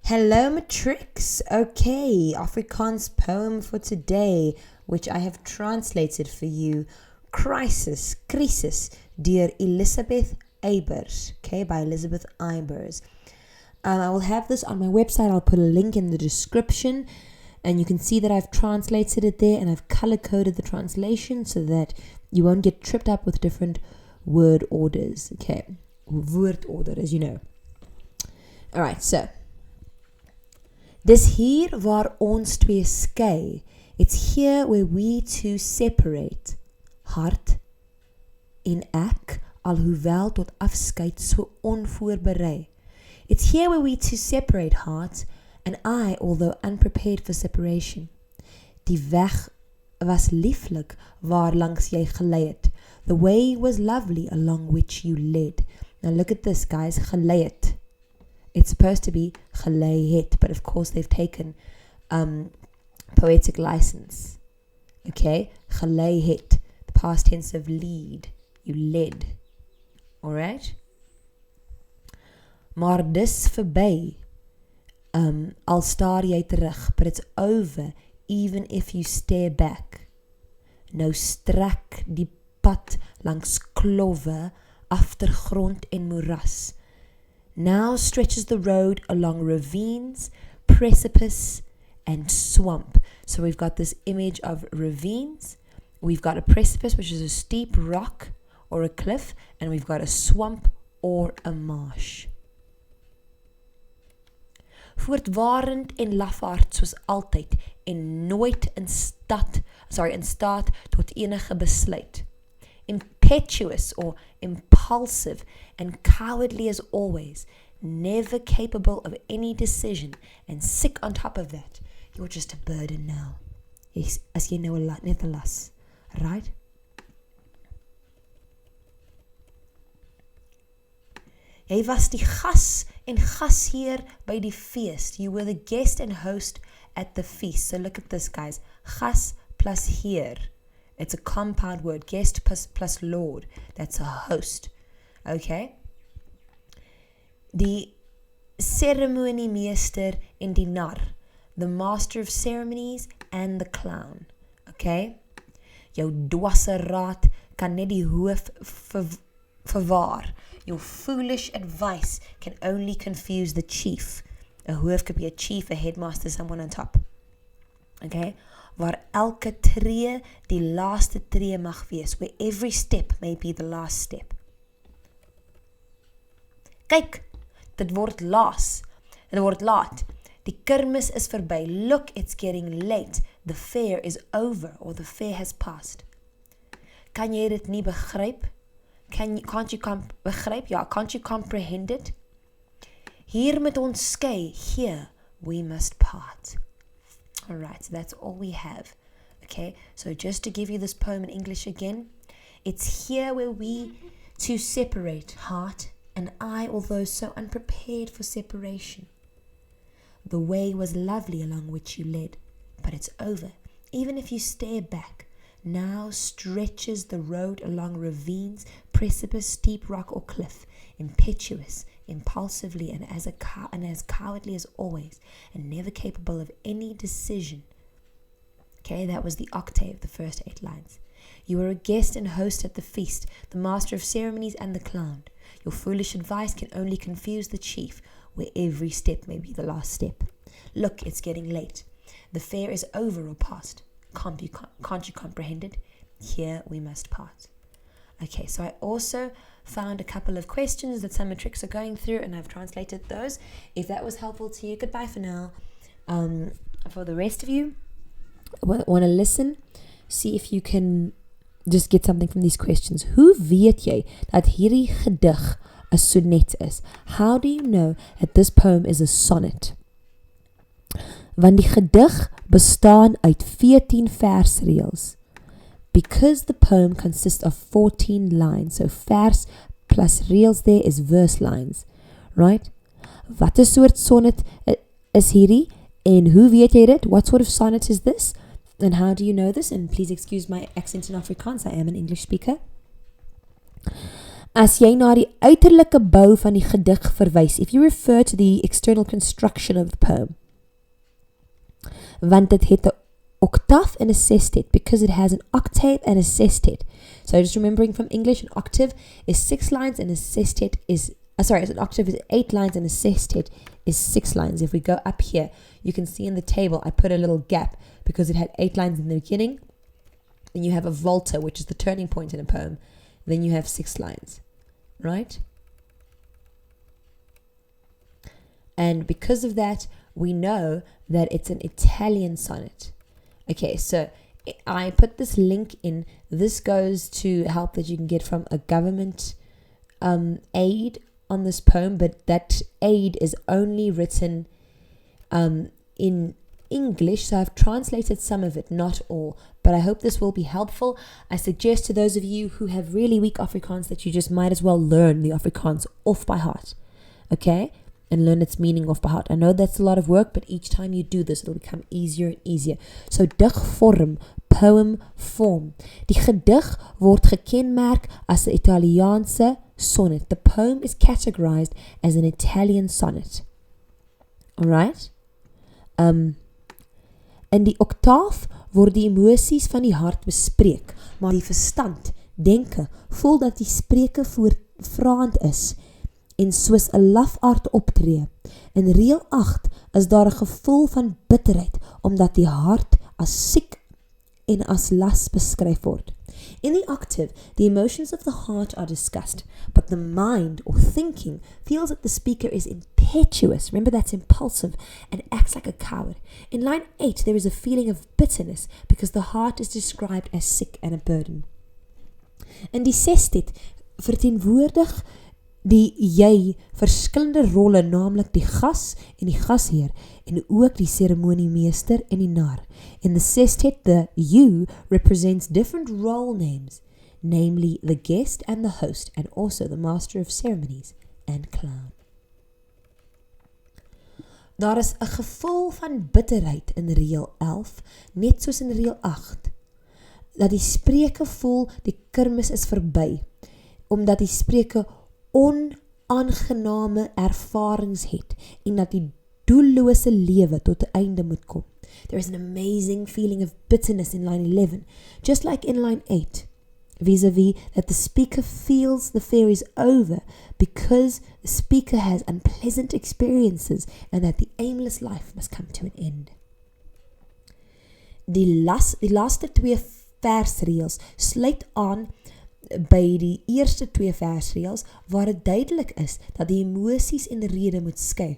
Hello, Matrix. Okay, Afrikaans poem for today, which I have translated for you. Krisis, deur Elisabeth Eybers. Okay, by Elisabeth Eybers. I will have this on my website. I'll put a link in the description, and you can see that I've translated it there, and I've color-coded the translation so that you won't get tripped up with different word orders. Okay, word order, as you know. Alright, so dis hier waar ons twee skei. It's here where we two separate. Hart en ek, alhoewel tot afskeid so onvoorberei. It's here where we two separate, heart, and I, although unprepared for separation. Die weg was lieflik waar langs jy gelei het. The way was lovely along which you led. Now look at this, guys, gelei het. It's supposed to be gelei het, but of course they've taken poetic license. Okay, gelei het, the past tense of lead. You led. Alright? Maar dis verby. Al staar jy terug, but it's over even if you stare back. Nou strek die pad langs klowwe, agtergrond en moeras. Now stretches the road along ravines, precipice, and swamp. So we've got this image of ravines, we've got a precipice, which is a steep rock or a cliff, and we've got a swamp or a marsh. Voortwarend en lafaard soos altyd, en nooit in staat tot enige besluit. Impetuous or impulsive and cowardly as always, never capable of any decision, and sick on top of that. You're just a burden now. Yes, as jy nou net 'n las, right? Jy was die gas en gasheer by die feest. You were the guest and host at the feast. So look at this, guys. Gas plus heer. It's a compound word. Guest plus lord. That's a host. Okay? Die ceremoniemeester en die nar. The master of ceremonies and the clown. Okay? Jou dwasse raad kan net die hoof verwaar. Your foolish advice can only confuse the chief. A hoof could be a chief, a headmaster, someone on top. Okay? Waar elke tree die laaste tree mag wees. Where every step may be the last step. Kyk, dit word laat. Die kermis is verby. Look, it's getting late. The fair is over, or the fair has passed. Kan jy dit nie begryp? Can't you begryp? Ja, can't you comprehend it? Hier met ons skei, here we must part. Alright, so that's all we have. Okay, so just to give you this poem in English again. It's here where we two separate, heart and I, although so unprepared for separation. The way was lovely along which you led, but it's over, even if you stare back. Now stretches the road along ravines, precipice, steep rock or cliff, impetuous, impulsively, and as cowardly as always, and never capable of any decision. Okay, that was the octave, the first 8 lines. You were a guest and host at the feast, the master of ceremonies and the clown. Your foolish advice can only confuse the chief, where every step may be the last step. Look, it's getting late. The fair is over or past. Can't you comprehend it? Here we must part. Okay, so I also found a couple of questions that some matrics are going through, and I've translated those. If that was helpful to you, goodbye for now. For the rest of you, want to listen, see if you can just get something from these questions. Hoe weet jy dat hierdie gedig 'n sonnet is? How do you know that this poem is a sonnet? Want die gedig bestaan uit 14 versreëls. Because the poem consists of 14 lines, so vers plus reëls there is verse lines, right? Wat 'n soort sonnet is hierdie? En hoe weet jy dit? What sort of sonnet is this? And how do you know this? And please excuse my accent in Afrikaans, I am an English speaker. As jy na die uiterlike bou van die gedig verwys, if you refer to the external construction of the poem, want dit het 'n octave and a sestet, because it has an octave and a sestet. So just remembering from English, an octave is 6 lines and a sestet is, an octave is 8 lines and a sestet is 6 lines. If we go up here, you can see in the table, I put a little gap because it had 8 lines in the beginning. Then you have a volta, which is the turning point in a poem. Then you have 6 lines, right? And because of that, we know that it's an Italian sonnet. Okay, so I put this link in. This goes to help that you can get from a government aid on this poem, but that aid is only written in English, so I've translated some of it, not all, but I hope this will be helpful. I suggest to those of you who have really weak Afrikaans that you just might as well learn the Afrikaans off by heart, okay? And learn its meaning off by heart. I know that's a lot of work, but each time you do this, it'll become easier and easier. So, digvorm, poem form. Die gedig word gekenmerk as 'n Italiaanse sonnet. The poem is categorized as an Italian sonnet. Alright? In die oktaaf word die emosies van die hart bespreek, maar die verstand, denke, voel dat die spreke voorvraand is en soos 'n lafaard optree. In reël 8 is daar 'n gevoel van bitterheid, omdat die hart as siek en as las beskryf word. In the octave, the emotions of the heart are discussed, but the mind or thinking feels that the speaker is impetuous. Remember, that's impulsive and acts like a coward. In line 8, there is a feeling of bitterness because the heart is described as sick and a burden. In die sestet verteenwoordig die jy verskillende rolle, naamlik die gas en die gasheer, en ook die seremoniemeester en die nar. In the sestet, the you represents different role names, namely the guest and the host, and also the master of ceremonies and clown. Daar is 'n gevoel van bitterheid in reël 11, net soos in reël 8, dat die spreke voel die kermis is verby, omdat die spreke onaangename ervarings het en dat die doellose lewe tot 'n einde moet kom. There is an amazing feeling of bitterness in line 11, just like in line 8, vis-a-vis that the speaker feels the fair is over because the speaker has unpleasant experiences and that the aimless life must come to an end. Die laaste 2 versreëls sluit aan by die eerste 2 versreëls waar dit duidelik is dat die emosies en rede moet skei.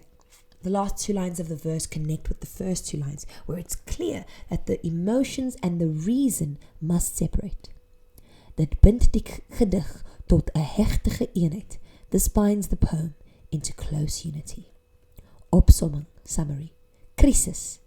The last 2 lines of the verse connect with the first 2 lines, where it's clear that the emotions and the reason must separate. Dit bind die gedig tot 'n hegtige eenheid. This binds the poem into close unity. Opsomming, summary. Krisis.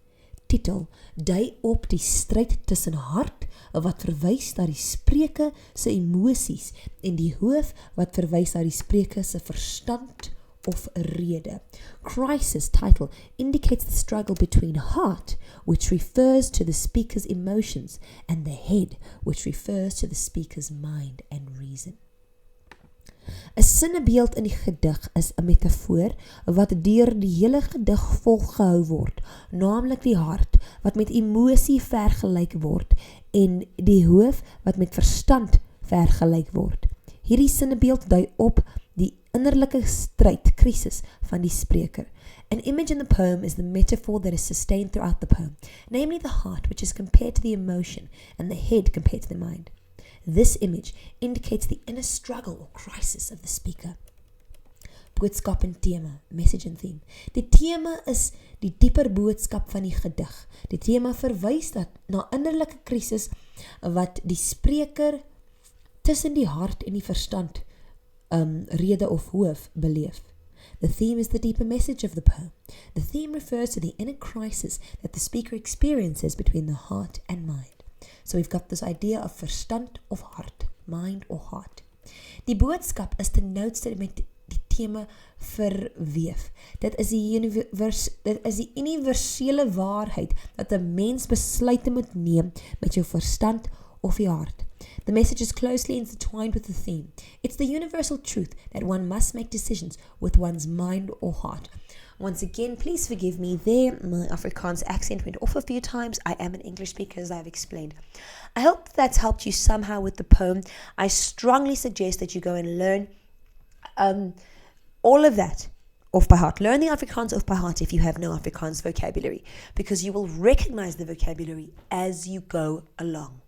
Titel dui op die stryd tussen hart wat verwys na die spreke se emosies en die hoof wat verwys na die spreke se verstand of rede. Crisis title indicates the struggle between heart, which refers to the speaker's emotions, and the head, which refers to the speaker's mind and reason. 'n Sinnebeeld in die gedig is 'n metafoor wat deur die hele gedig volgehou word, naamlik die hart wat met emosie vergelyk word en die hoof wat met verstand vergelyk word. Hierdie sinnebeeld dui op die innerlike stryd, krisis van die spreker. An image in the poem is the metaphor that is sustained throughout the poem, namely the heart, which is compared to the emotion, and the head compared to the mind. This image indicates the inner struggle or crisis of the speaker. Boodskap en thema, message and theme. Die thema is die dieper boodskap van die gedig. Die thema verwys na innerlike krisis wat die spreker tussen die hart en die verstand, rede of hoof, beleef. The theme is the deeper message of the poem. The theme refers to the inner crisis that the speaker experiences between the heart and mind. So we've got this idea of verstand of hart, mind or heart. Die boodskap is ten noodste met die thema verweef. Dit is die universele waarheid dat 'n mens besluite moet neem met jou verstand of jou hart. The message is closely intertwined with the theme. It's the universal truth that one must make decisions with one's mind or heart. Once again, please forgive me there. My Afrikaans accent went off a few times. I am an English speaker, as I've explained. I hope that's helped you somehow with the poem. I strongly suggest that you go and learn all of that off by heart. Learn the Afrikaans off by heart if you have no Afrikaans vocabulary, because you will recognize the vocabulary as you go along.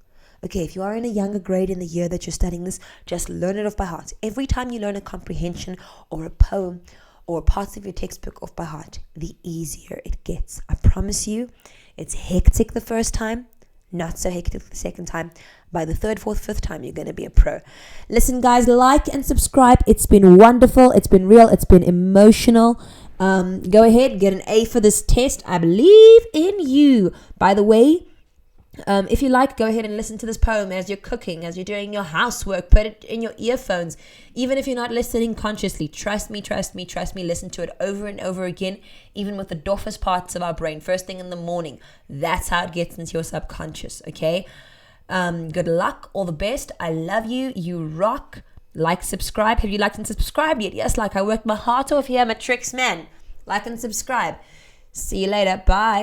Okay, if you are in a younger grade in the year that you're studying this, just learn it off by heart. Every time you learn a comprehension or a poem or parts of your textbook off by heart, the easier it gets. I promise you, it's hectic the first time, not so hectic the second time. By the third, fourth, fifth time, you're going to be a pro. Listen, guys, like and subscribe. It's been wonderful. It's been real. It's been emotional. Go ahead, get an A for this test. I believe in you. By the way, if you like, go ahead and listen to this poem as you're cooking, as you're doing your housework. Put it in your earphones. Even if you're not listening consciously, trust me. Listen to it over and over again, even with the doffest parts of our brain. First thing in the morning. That's how it gets into your subconscious, okay? Good luck. All the best. I love you. You rock. Like, subscribe. Have you liked and subscribed yet? Yes, I worked my heart off here. I'm a tricks man. Like and subscribe. See you later. Bye.